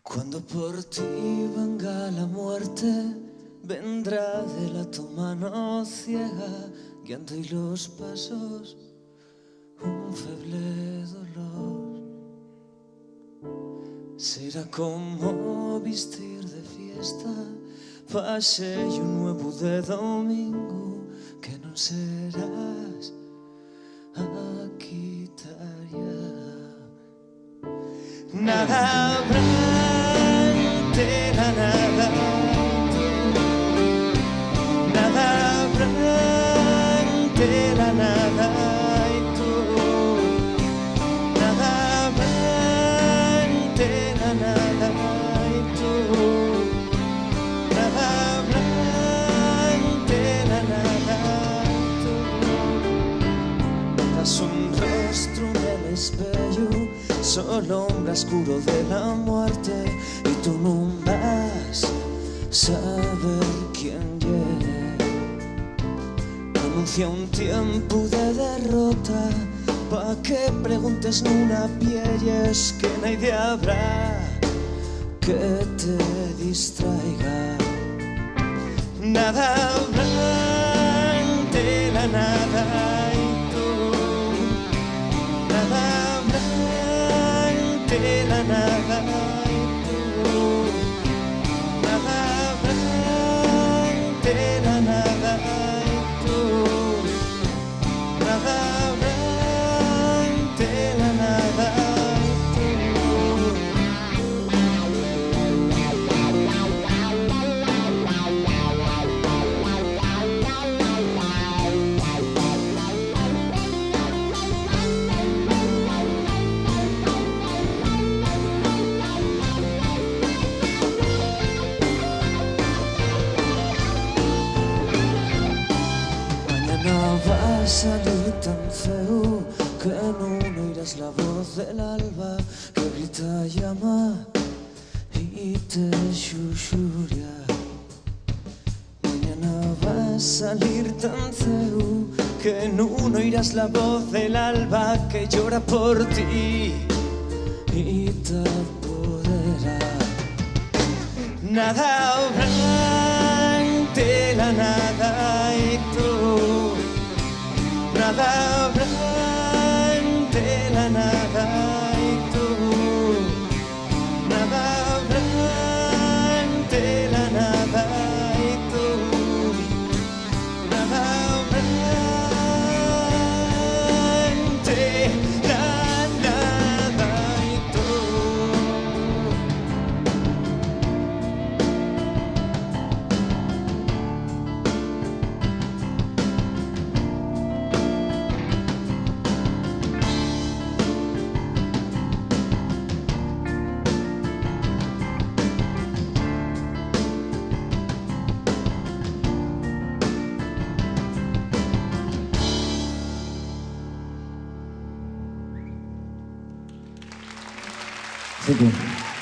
Cuando por ti venga la muerte, vendrá de la tu mano ciega, guiando y los pasos, un feble dolor. Será como vestir de fiesta, paseo nuevo de domingo, que non serás a quitar ya. Nada habrá de la nada, nada habrá de la nada, y tú, nada habrá de la nada, y tú, nada habrá de la nada, tú. Tras un rostro en el espejo, solo un oscuro de la muerte, y tú no vas a saber quién es. Anuncia un tiempo de derrota, pa' que preguntes nuna pielles, que nadie habrá que te distraiga. Nada habrá de la nada, y tú, nada de la nada, y tú, nada habrá de la nada, y tú, nada habrá de la nada, va a salir tan feo que no oirás la voz del alba que grita, llama y te susurra. Mañana va a salir tan feo que no oirás la voz del alba que llora por ti y te apodera. Nada habrá de la nada, y tú, nada habrá de la nada, y tú, nada habrá de la nada, y tú, nada habrá de la nada, y tú. Thank you.